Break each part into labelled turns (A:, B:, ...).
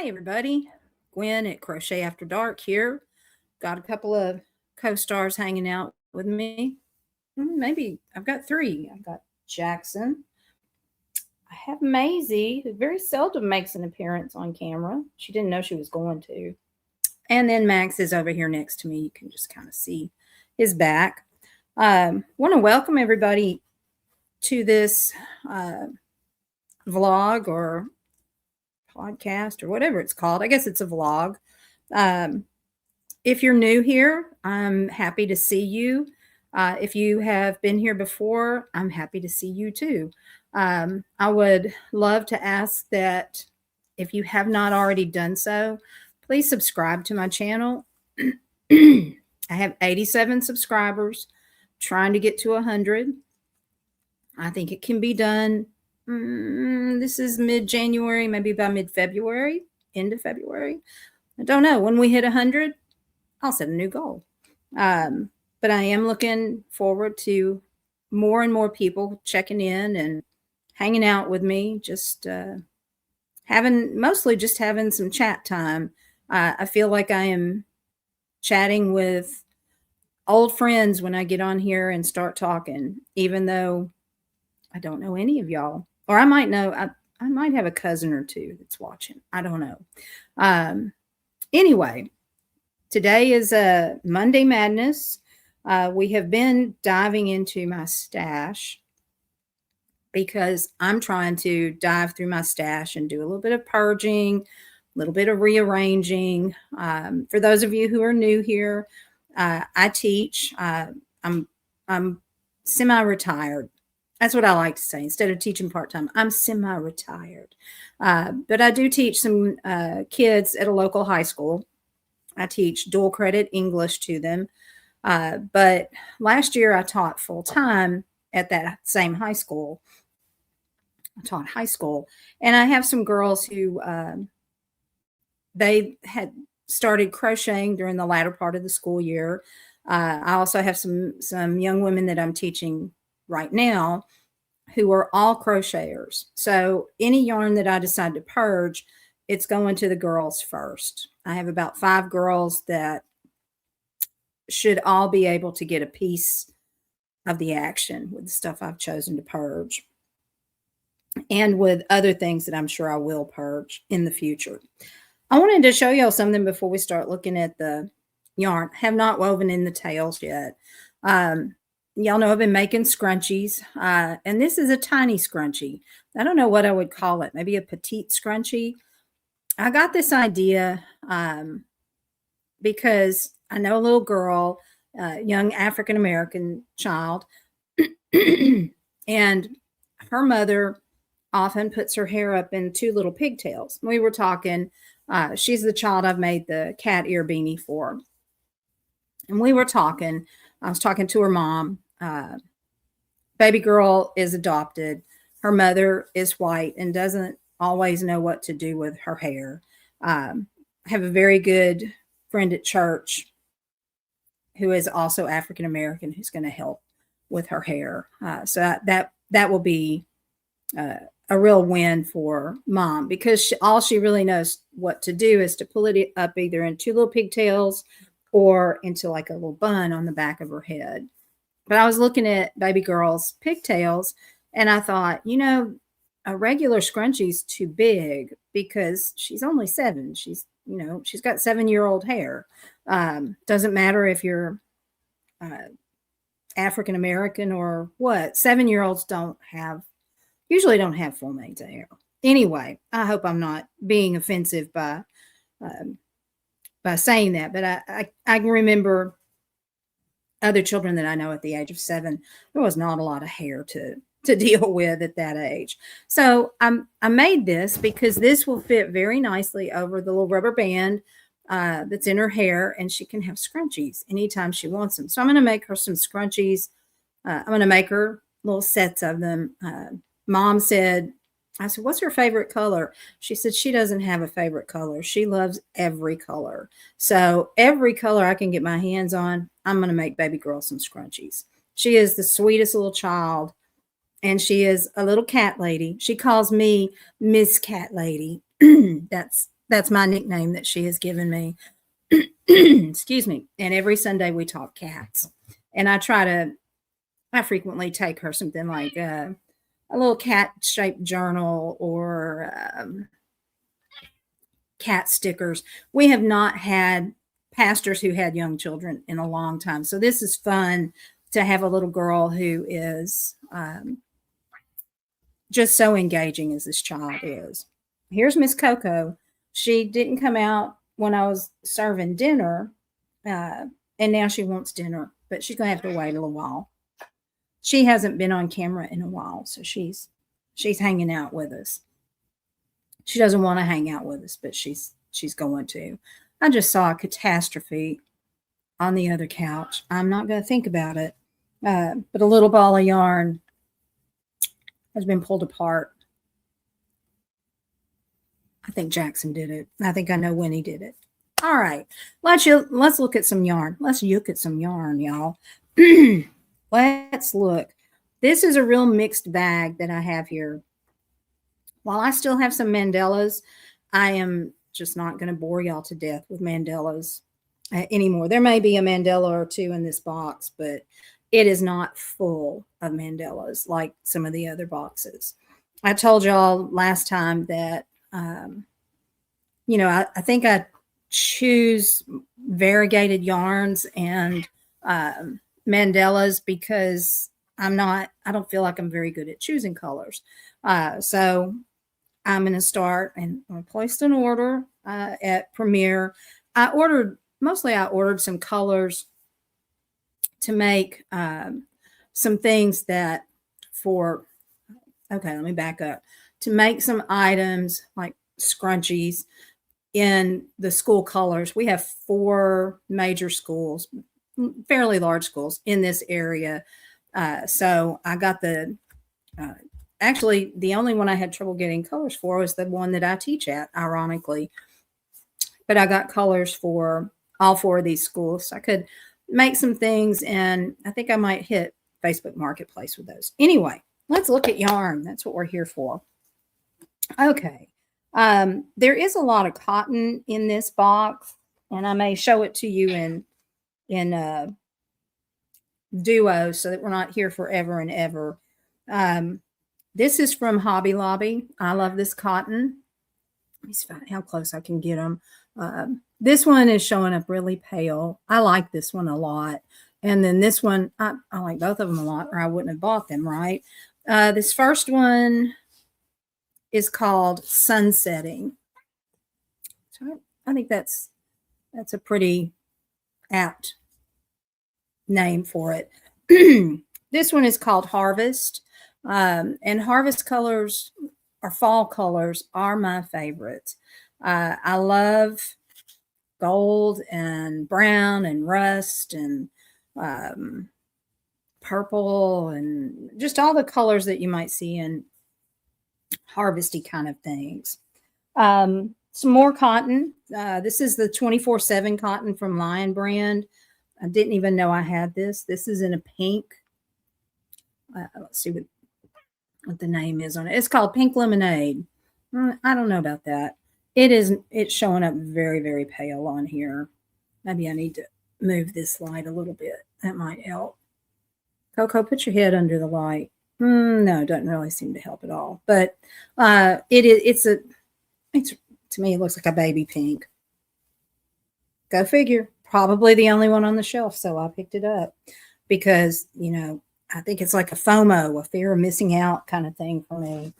A: Hi, everybody. Gwen at Crochet After Dark here. Got a couple of co stars hanging out with me. Maybe I've got three. I've got Jackson. I have Maisie, who very seldom makes an appearance on camera. She didn't know she was going to. And then Max is over here next to me. You can just kind of see his back. Want to welcome everybody to this vlog or podcast or whatever it's called. I guess it's a vlog. If you're new here, I'm happy to see you. If you have been here before, I'm happy to see you too. I would love to ask that if you have not already done so, please subscribe to my channel. I have 87 subscribers, trying to get to 100. I think it can be done. This is mid-January, maybe by mid-February, end of February. I don't know. When we hit 100, I'll set a new goal. But I am looking forward to more and more people checking in and hanging out with me, just mostly just having some chat time. I feel like I am chatting with old friends when I get on here and start talking, even though I don't know any of y'all. Or I might know, I might have a cousin or two that's watching. I don't know. Anyway, today is a Monday Madness. We have been diving into my stash because I'm trying to dive through my stash and do a little bit of purging, a little bit of rearranging. For those of you who are new here, I teach. I'm semi-retired. That's what I like to say. Instead of teaching part-time, I'm semi-retired. But I do teach some kids at a local high school. I teach dual credit English to them. But last year I taught full-time at that same high school. I taught high school. And I have some girls who they had started crocheting during the latter part of the school year. I also have some young women that I'm teaching right now who are all crocheters. So any yarn that I decide to purge, it's going to the girls first. I have about 5 girls that should all be able to get a piece of the action with the stuff I've chosen to purge and with other things that I'm sure I will purge in the future. I wanted to show y'all something before we start looking at the yarn. I have not woven in the tails yet. Y'all know I've been making scrunchies, and this is a tiny scrunchie. I don't know what I would call it, maybe a petite scrunchie. I got this idea because I know a little girl, young African-American child, and her mother often puts her hair up in 2 little pigtails. We were talking, she's the child I've made the cat ear beanie for. And we were talking, I was talking to her mom. Baby girl is adopted. Her mother is white and doesn't always know what to do with her hair. I have a very good friend at church who is also African American who's going to help with her hair. So that will be a real win for mom because all she really knows what to do is to pull it up either in 2 little pigtails or into like a little bun on the back of her head. But I was looking at baby girl's pigtails and I thought, a regular scrunchie's too big because she's only 7. She's got 7-year-old hair. Doesn't matter if you're African American or what. 7-year-olds usually don't have full manes of hair. Anyway, I hope I'm not being offensive by saying that, but I can remember other children that I know at the age of 7, there was not a lot of hair to deal with at that age. So I made this because this will fit very nicely over the little rubber band that's in her hair, and she can have scrunchies anytime she wants them. So I'm going to make her some scrunchies. I'm going to make her little sets of them. Mom said, I said, what's her favorite color? She said she doesn't have a favorite color. She loves every color. So every color I can get my hands on, I'm going to make baby girl some scrunchies. She is the sweetest little child, and she is a little cat lady. She calls me Miss Cat Lady. That's That's my nickname that she has given me. Excuse me. And every Sunday we talk cats. And I frequently take her something like a little cat shaped journal or cat stickers. We have not had pastors who had young children in a long time. So this is fun to have a little girl who is just so engaging as this child is. Here's Miss Coco. She didn't come out when I was serving dinner, and now she wants dinner, but she's gonna have to wait a little while. She hasn't been on camera in a while, so she's hanging out with us. She doesn't want to hang out with us, but she's going to. I just saw a catastrophe on the other couch. I'm not going to think about it, but a little ball of yarn has been pulled apart. I think Jackson did it. I think I know when he did it. All right, let's look at some yarn. Let's look at some yarn, y'all. Let's look. This is a real mixed bag that I have here. While I still have some Mandalas, I am just not going to bore y'all to death with Mandalas anymore. There may be a Mandala or two in this box, but it is not full of Mandalas like some of the other boxes. I told y'all last time that, you know, I think I choose variegated yarns and Mandalas because I don't feel like I'm very good at choosing colors. So I'm going to start, and I placed an order at Premier. I ordered some colors to make some things that okay, let me back up. To make some items like scrunchies in the school colors. We have 4 major schools, fairly large schools in this area. So I got actually, the only one I had trouble getting colors for was the one that I teach at, ironically. But I got colors for all 4 of these schools. So I could make some things, and I think I might hit Facebook Marketplace with those. Anyway, let's look at yarn. That's what we're here for. Okay. There is a lot of cotton in this box, and I may show it to you in duo so that we're not here forever and ever. This is from Hobby Lobby. I love this cotton. Let me see how close I can get them. This one is showing up really pale. I like this one a lot. And then this one, I like both of them a lot, or I wouldn't have bought them, right? This first one is called Sunsetting. So I think that's a pretty apt name for it. This one is called Harvest. And harvest colors or fall colors are my favorites. I love gold and brown and rust and purple and just all the colors that you might see in harvesty kind of things. Some more cotton. This is the 24/7 cotton from Lion Brand. I didn't even know I had this. This is in a pink. Let's see what the name is on it. It's called Pink Lemonade. I don't know about that. It's showing up very, very pale on here. Maybe I need to move this light a little bit. That might help. Coco, put your head under the light. No, it doesn't really seem to help at all. But it's to me, it looks like a baby pink. Go figure. Probably the only one on the shelf, so I picked it up because, you know, I think it's like a FOMO, a fear of missing out kind of thing for me,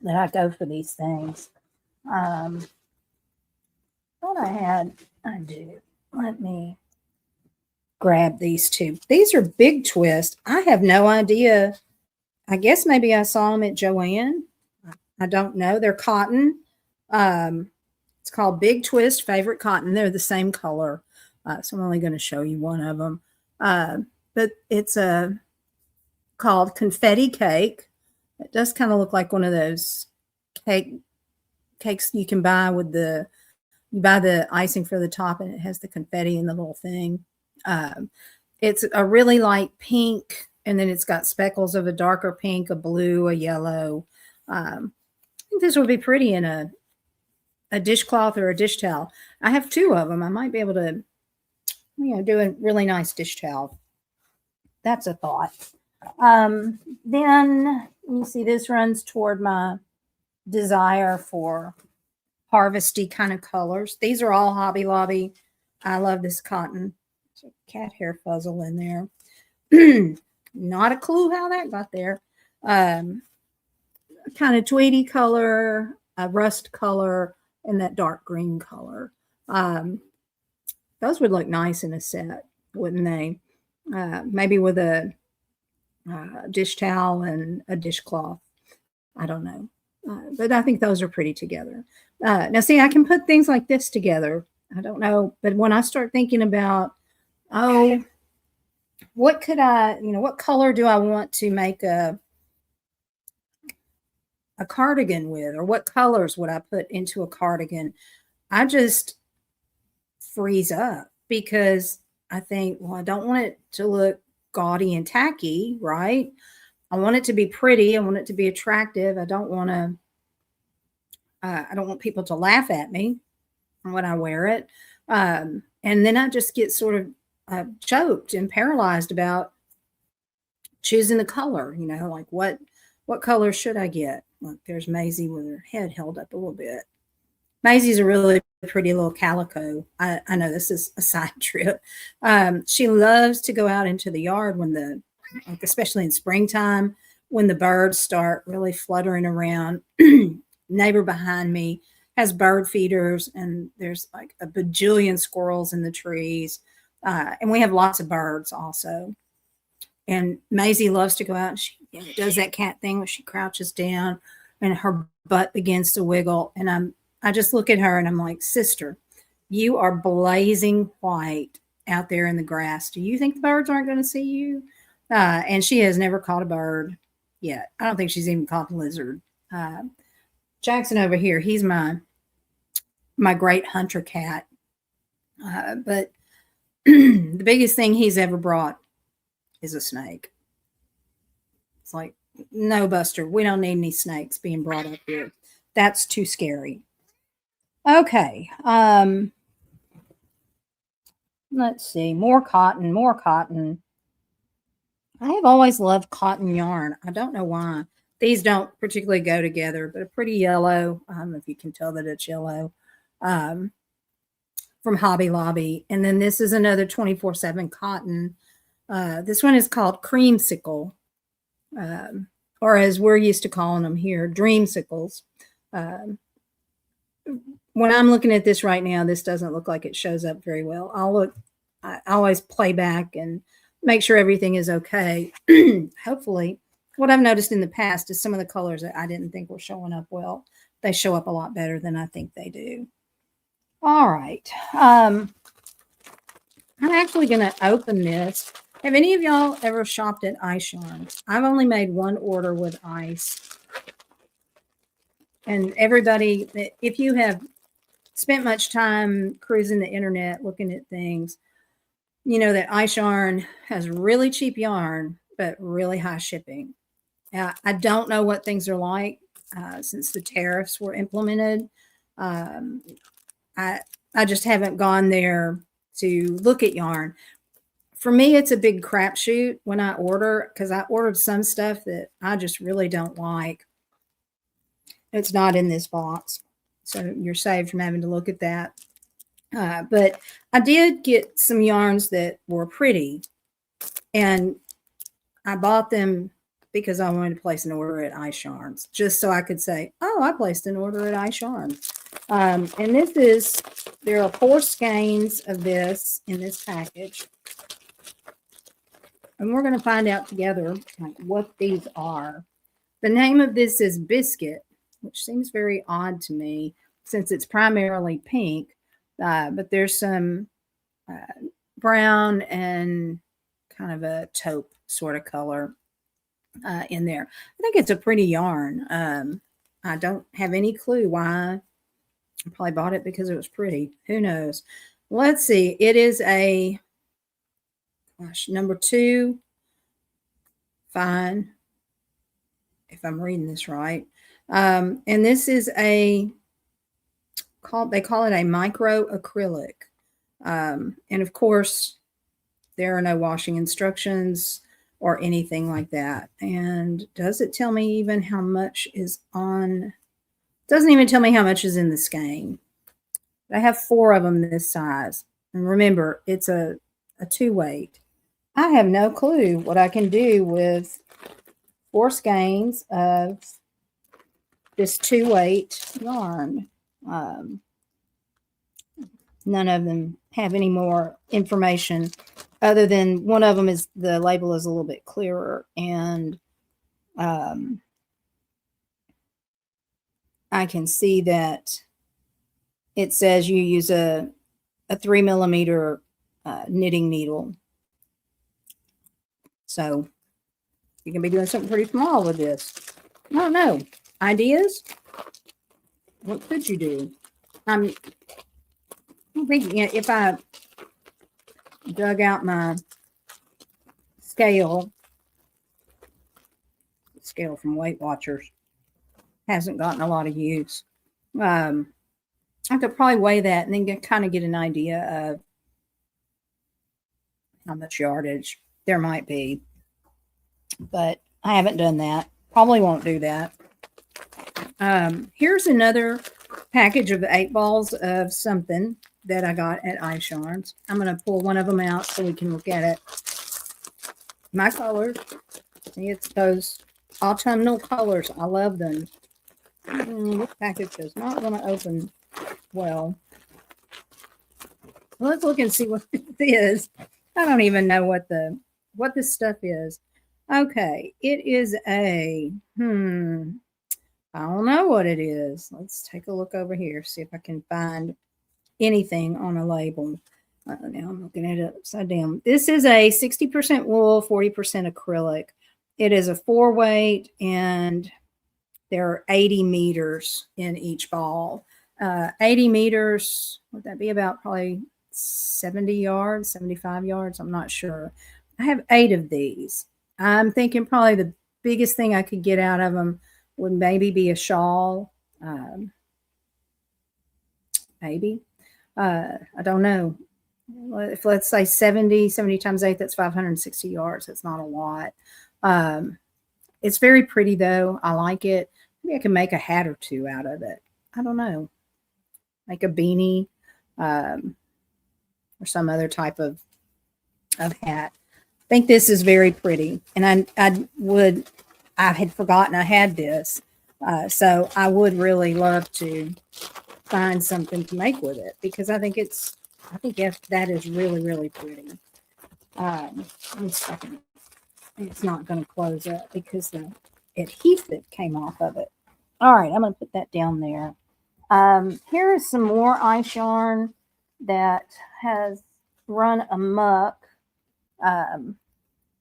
A: that I go for these things. What I do. Let me grab these 2. These are Big Twist. I have no idea. I guess maybe I saw them at Joann. I don't know. They're cotton. It's called Big Twist Favorite Cotton. They're the same color. So I'm only going to show you one of them. But it's called Confetti Cake. It does kind of look like one of those cakes you can buy with you buy the icing for the top and it has the confetti in the little thing. It's a really light pink, and then it's got speckles of a darker pink, a blue, a yellow. I think this would be pretty in a a dishcloth or a dish towel. I have two of them. I might be able to, do a really nice dish towel. That's a thought. Then let me see, this runs toward my desire for harvesty kind of colors. These are all Hobby Lobby. I love this cotton. There's a cat hair fuzzle in there. Not a clue how that got there. Kind of tweedy color, a rust color, and that dark green color. Those would look nice in a set, wouldn't they? Maybe with a dish towel and a dishcloth. I don't know. But I think those are pretty together. Now, see, I can put things like this together. I don't know. But when I start thinking about, oh, what could I, what color do I want to make a cardigan with, or what colors would I put into a cardigan? I just freeze up because I think, well, I don't want it to look gaudy and tacky, right? I want it to be pretty. I want it to be attractive. I don't want people to laugh at me when I wear it. And then I just get sort of choked and paralyzed about choosing the color, like what color should I get? Look, there's Maisie with her head held up a little bit. Maisie's a really pretty little calico. I know this is a side trip. She loves to go out into the yard when especially in springtime, when the birds start really fluttering around. Neighbor behind me has bird feeders, and there's like a bajillion squirrels in the trees. And we have lots of birds also. And Maisie loves to go out, and she does that cat thing where she crouches down and her butt begins to wiggle. And I just look at her and I'm like, sister, you are blazing white out there in the grass. Do you think the birds aren't going to see you? And she has never caught a bird yet. I don't think she's even caught a lizard. Jackson over here, he's my great hunter cat. But the biggest thing he's ever brought is a snake. It's like, no, Buster, we don't need any snakes being brought up here. That's too scary. Okay. Let's see. More cotton. I have always loved cotton yarn. I don't know why. These don't particularly go together, but a pretty yellow. I don't know if you can tell that it's yellow. From Hobby Lobby. And then this is another 24/7 cotton. This one is called creamsicle, or as we're used to calling them here, dreamsicles. When I'm looking at this right now, this doesn't look like it shows up very well. I always play back and make sure everything is okay. Hopefully, what I've noticed in the past is some of the colors that I didn't think were showing up well, they show up a lot better than I think they do. All right. I'm actually going to open this. Have any of y'all ever shopped at Ice Yarn? I've only made one order with Ice. And everybody, if you have spent much time cruising the internet, looking at things, you know that Ice Yarn has really cheap yarn, but really high shipping. I don't know what things are like since the tariffs were implemented. I just haven't gone there to look at yarn. For me, it's a big crapshoot when I order, because I ordered some stuff that I just really don't like. It's not in this box, so you're saved from having to look at that. But I did get some yarns that were pretty, and I bought them because I wanted to place an order at Ice Yarns, just so I could say, oh, I placed an order at Ice Yarns. And there are 4 skeins of this in this package. And we're going to find out together what these are. The name of this is Biscuit, which seems very odd to me since it's primarily pink. But there's some brown and kind of a taupe sort of color in there. I think it's a pretty yarn. I don't have any clue why. I probably bought it because it was pretty. Who knows? Let's see. It is a number 2 fine, if I'm reading this right. And this is a they call it a micro acrylic. And of course, there are no washing instructions or anything like that. And does it tell me even how much is on? Doesn't even tell me how much is in the skein. I have 4 of them this size. And remember, it's a 2 weight. I have no clue what I can do with 4 skeins of this 2 weight yarn. None of them have any more information other than one of them is the label is a little bit clearer, and I can see that it says you use a 3 millimeter knitting needle. So you can be doing something pretty small with this. I don't know. Ideas? What could you do? I'm thinking if I dug out my scale from Weight Watchers, hasn't gotten a lot of use. I could probably weigh that and then kind of get an idea of how much yardage there might be. But I haven't done that. Probably won't do that. Here's another package of 8 balls of something that I got at Ice Yarns. I'm going to pull one of them out so we can look at it. My colors. See, it's those autumnal colors. I love them. This package does not want to open well. Let's look and see what it is. I don't even know what this stuff is. Okay, it is a I don't know what it is. Let's take a look over here, see if I can find anything on a label. Now I'm looking at it upside down. This is a 60% wool, 40% acrylic. It is a 4 weight, and there are 80 meters in each ball. 80 meters, would that be about probably 70 yards, 75 yards? I'm not sure. I have 8 of these. I'm thinking probably the biggest thing I could get out of them would maybe be a shawl. Maybe. I don't know. If let's say 70 times 8, that's 560 yards. That's not a lot. It's very pretty though. I like it. Maybe I can make a hat or 2 out of it. I don't know. Make a beanie or some other type of hat. I think this is very pretty. And I had forgotten I had this. So I would really love to find something to make with it because I think that is really, really pretty. It's not going to close up because the adhesive came off of it. All right, I'm going to put that down there. Here is some more ice yarn that has run amok.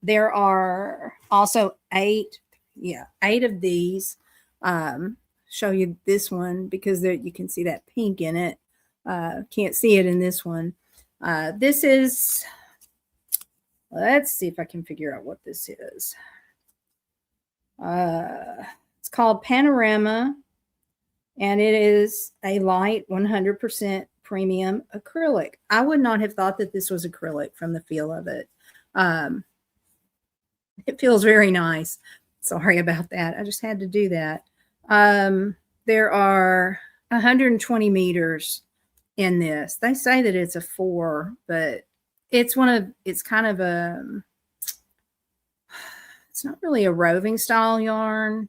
A: There are also 8 of these. Show you this one because there you can see that pink in it. Can't see it in this one. This is, let's see if I can figure out what this is. It's called Panorama, and it is a light 100% premium acrylic. I would not have thought that this was acrylic from the feel of it. It feels very nice. Sorry about that. I just had to do that. There are 120 meters in this. They say that it's a 4, but it's kind of it's not really a roving style yarn.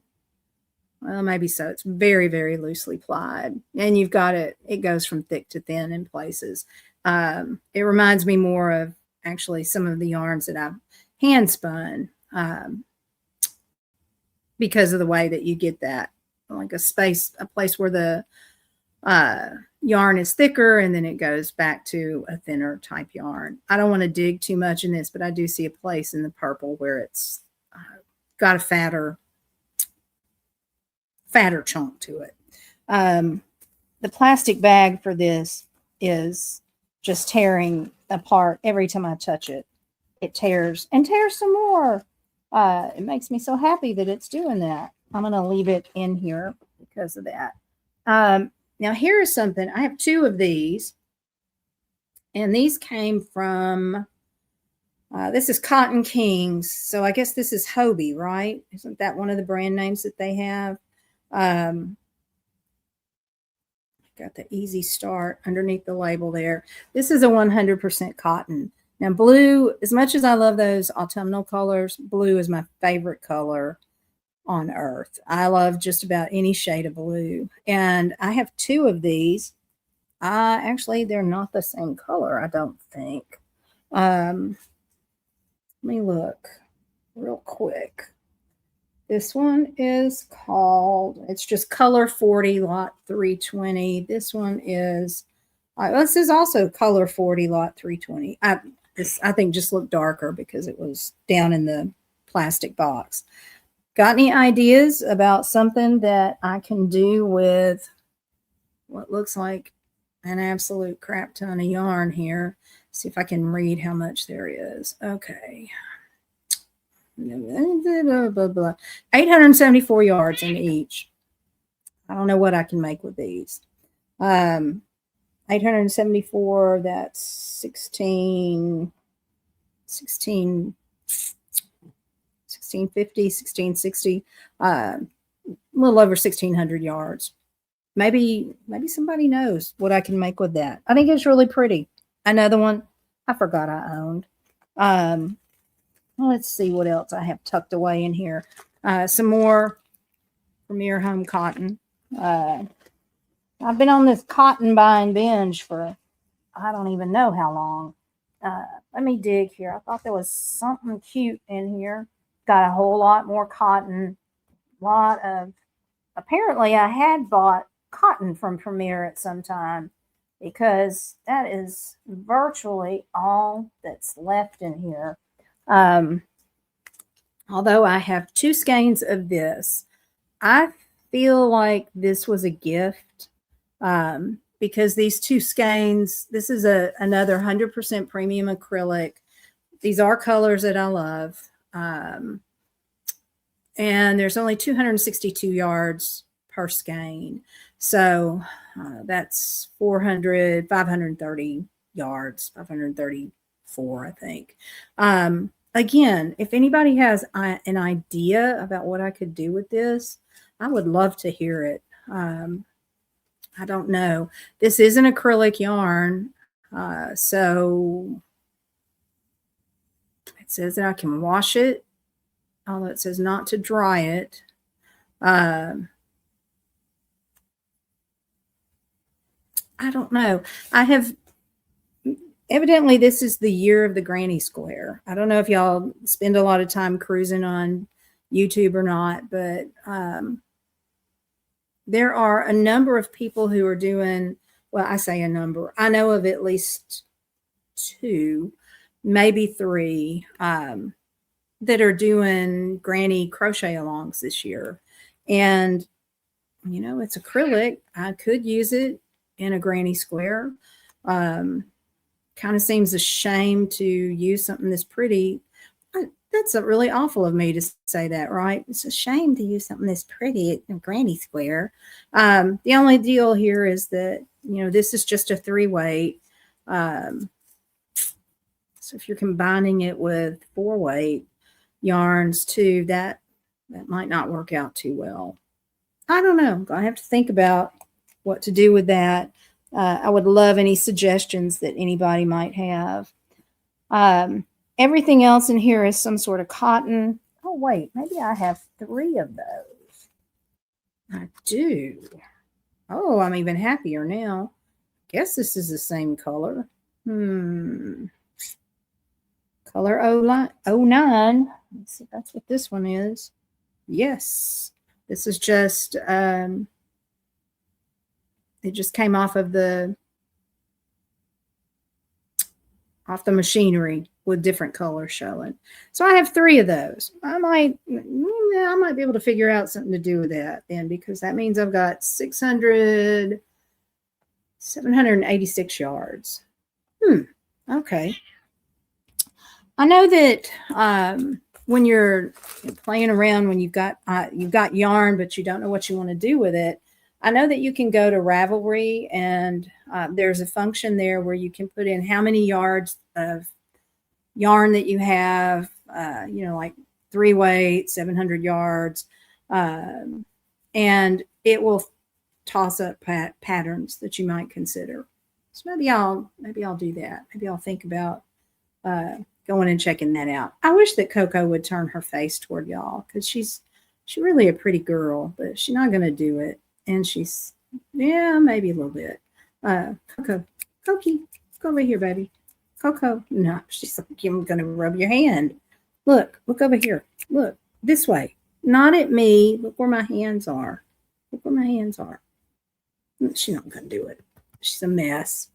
A: Well, maybe so. It's very, very loosely plied, and you've got it goes from thick to thin in places. It reminds me more of actually some of the yarns that I've hand spun, because of the way that you get that, like a place where the yarn is thicker and then it goes back to a thinner type yarn. I don't want to dig too much in this, but I do see a place in the purple where it's got a fatter chunk to it. The plastic bag for this is just tearing apart every time I touch it. It tears and tears some more. It makes me so happy that it's doing that. I'm going to leave it in here because of that. Now here is something. I have 2 of these, and these came from, this is Cotton Kings. So I guess this is Hobie, right? Isn't that one of the brand names that they have? Got the Easy Start underneath the label there. This is a 100% cotton. Now, blue, as much as I love those autumnal colors, blue is my favorite color on earth. I love just about any shade of blue. And I have 2 of these. Actually, they're not the same color, I don't think. Let me look real quick. This one is called, it's just Color 40 Lot 320. This one is, this is also Color 40 Lot 320. This, I think, just looked darker because it was down in the plastic box. Got any ideas about something that I can do with what looks like an absolute crap ton of yarn here? See if I can read how much there is. Okay. 874 yards in each. I don't know what I can make with these. 874, that's 1650, 1660, a little over 1600 yards. Maybe somebody knows what I can make with that. I think it's really pretty. Another one I forgot I owned. Let's see what else I have tucked away in here. Some more Premier Home cotton. I've been on this cotton buying binge for I don't even know how long. Let me dig here. I thought there was something cute in here. Got a whole lot more cotton. Apparently I had bought cotton from Premier at some time because that is virtually all that's left in here. Although I have 2 skeins of this, I feel like this was a gift because these 2 skeins, this is another 100% premium acrylic. These are colors that I love. And there's only 262 yards per skein. So that's 530 yards, 534, I think. Again, if anybody has an idea about what I could do with this, I would love to hear it. I don't know. This is an acrylic yarn. So it says that I can wash it, although it says not to dry it. I don't know. Evidently this is the year of the granny square. I don't know if y'all spend a lot of time cruising on YouTube or not, but there are a number of people who are doing, well, I say a number. I know of at least 2, maybe 3 that are doing granny crochet alongs this year. And, you know, it's acrylic. I could use it in a granny square. Kind of seems a shame to use something this pretty. That's really awful of me to say that, right? It's a shame to use something this pretty at a granny square. The only deal here is that, you know, this is just a 3-weight. So if you're combining it with 4-weight yarns too, that might not work out too well. I don't know. I have to think about what to do with that. I would love any suggestions that anybody might have. Everything else in here is some sort of cotton. Oh, wait, maybe I have 3 of those. I do. Oh, I'm even happier now. Guess this is the same color. Color 09. Let's see if that's what this one is. Yes. This is just, it just came off of the machinery with different colors showing. So I have 3 of those. I might be able to figure out something to do with that then, because that means I've got 786 yards. Okay. I know that when you're playing around, when you've got yarn, but you don't know what you want to do with it, I know that you can go to Ravelry, and there's a function there where you can put in how many yards of yarn that you have, like 3 weight, 700 yards. And it will toss up patterns that you might consider. So maybe I'll do that. Maybe I'll think about going and checking that out. I wish that Coco would turn her face toward y'all, because she's really a pretty girl, but she's not going to do it. And she's, yeah, maybe a little bit. Coco, Cokie, go over here, baby. Coco, no, she's like, I'm going to rub your hand. Look over here. Look, this way. Not at me. Look where my hands are. Look where my hands are. She's not going to do it. She's a mess.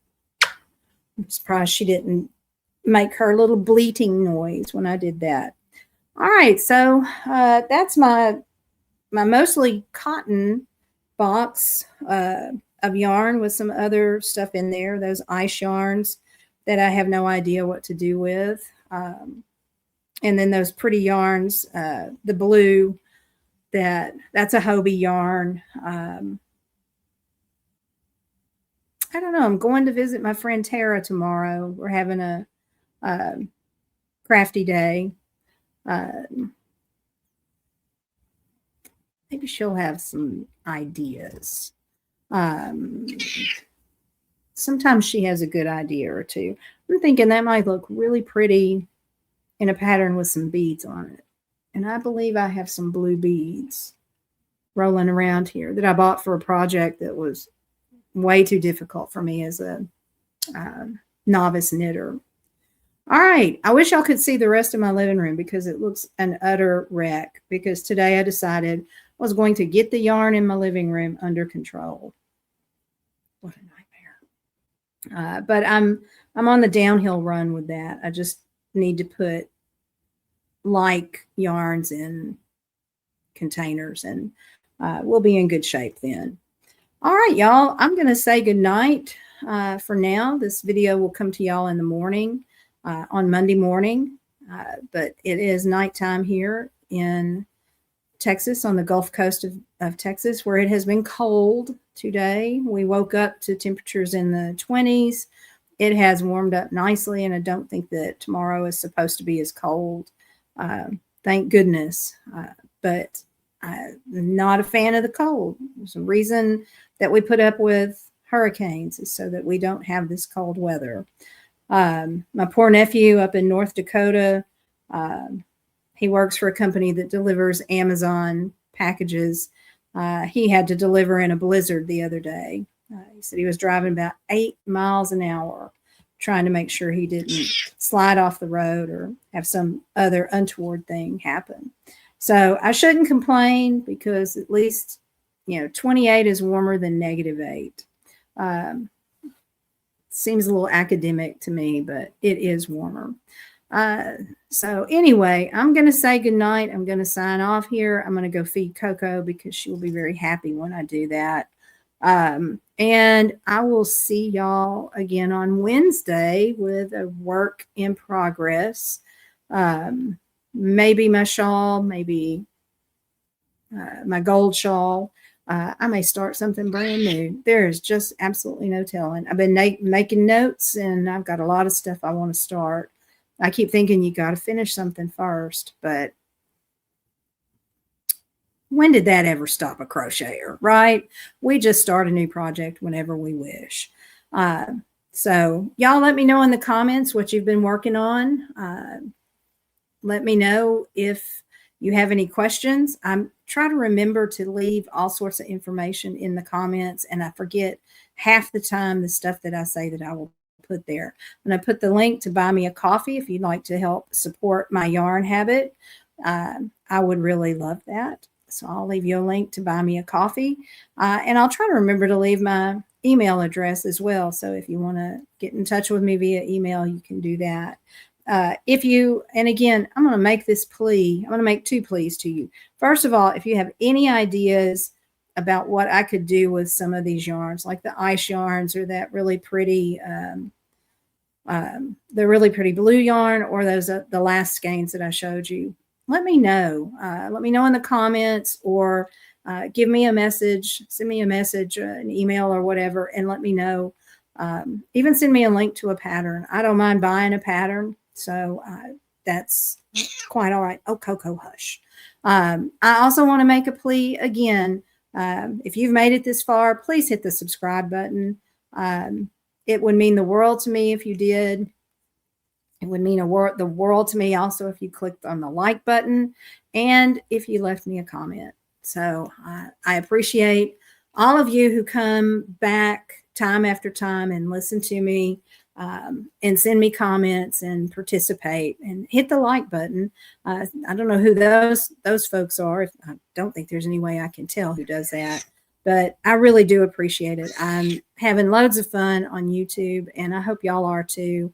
A: I'm surprised she didn't make her little bleating noise when I did that. All right, so that's my mostly cotton box of yarn with some other stuff in there. Those ice yarns that I have no idea what to do with. And then those pretty yarns, the blue, that's a Hobie yarn. I don't know. I'm going to visit my friend Tara tomorrow. We're having a crafty day. Maybe she'll have some ideas. Sometimes she has a good idea or two. I'm thinking that might look really pretty in a pattern with some beads on it. And I believe I have some blue beads rolling around here that I bought for a project that was way too difficult for me as a novice knitter. All right. I wish y'all could see the rest of my living room, because it looks an utter wreck, because today I decided I was going to get the yarn in my living room under control. What a nightmare. But I'm on the downhill run with that. I just need to put like yarns in containers, and we'll be in good shape then. All right, y'all, I'm going to say good night for now. This video will come to y'all in the morning, on Monday morning, but it is nighttime here in Texas, on the Gulf Coast of Texas, where it has been cold today. We woke up to temperatures in the 20s. It has warmed up nicely, and I don't think that tomorrow is supposed to be as cold. Thank goodness. But I'm not a fan of the cold. There's a reason that we put up with hurricanes, is so that we don't have this cold weather. My poor nephew up in North Dakota, he works for a company that delivers Amazon packages. He had to deliver in a blizzard the other day. He said he was driving about 8 miles an hour, trying to make sure he didn't slide off the road or have some other untoward thing happen. So I shouldn't complain, because at least, 28 is warmer than -8. Seems a little academic to me, but it is warmer. So anyway, I'm going to say goodnight. I'm going to sign off here. I'm going to go feed Coco, because she will be very happy when I do that. And I will see y'all again on Wednesday with a work in progress. Maybe my shawl, maybe my gold shawl. I may start something brand new. There's just absolutely no telling. I've been making notes, and I've got a lot of stuff I want to start. I keep thinking you got to finish something first, but when did that ever stop a crocheter, right? We just start a new project whenever we wish. So y'all let me know in the comments what you've been working on. Let me know if you have any questions. I'm trying to remember to leave all sorts of information in the comments, and I forget half the time the stuff that I say that I will put there. I'm going to put the link to buy me a coffee if you'd like to help support my yarn habit. I would really love that. So I'll leave you a link to buy me a coffee. And I'll try to remember to leave my email address as well. So if you want to get in touch with me via email, you can do that. And again, I'm going to make this plea. I'm going to make 2 pleas to you. First of all, if you have any ideas about what I could do with some of these yarns, like the ice yarns, or that really pretty, blue yarn, or those the last skeins that I showed you, let me know. Let me know in the comments, or give me a message, send me a message, an email or whatever, and let me know. Even send me a link to a pattern. I don't mind buying a pattern. So that's quite all right. Oh, Coco, hush. I also want to make a plea again. If you've made it this far, please hit the subscribe button. It would mean the world to me if you did. It would mean the world to me also if you clicked on the like button and if you left me a comment. So I appreciate all of you who come back time after time and listen to me and send me comments and participate and hit the like button. I don't know who those folks are. I don't think there's any way I can tell who does that, but I really do appreciate it. I'm having loads of fun on YouTube, and I hope y'all are too.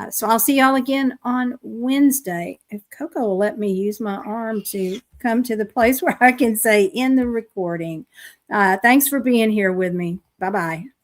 A: So I'll see y'all again on Wednesday. If Coco will let me use my arm to come to the place where I can say in the recording. Thanks for being here with me. Bye-bye.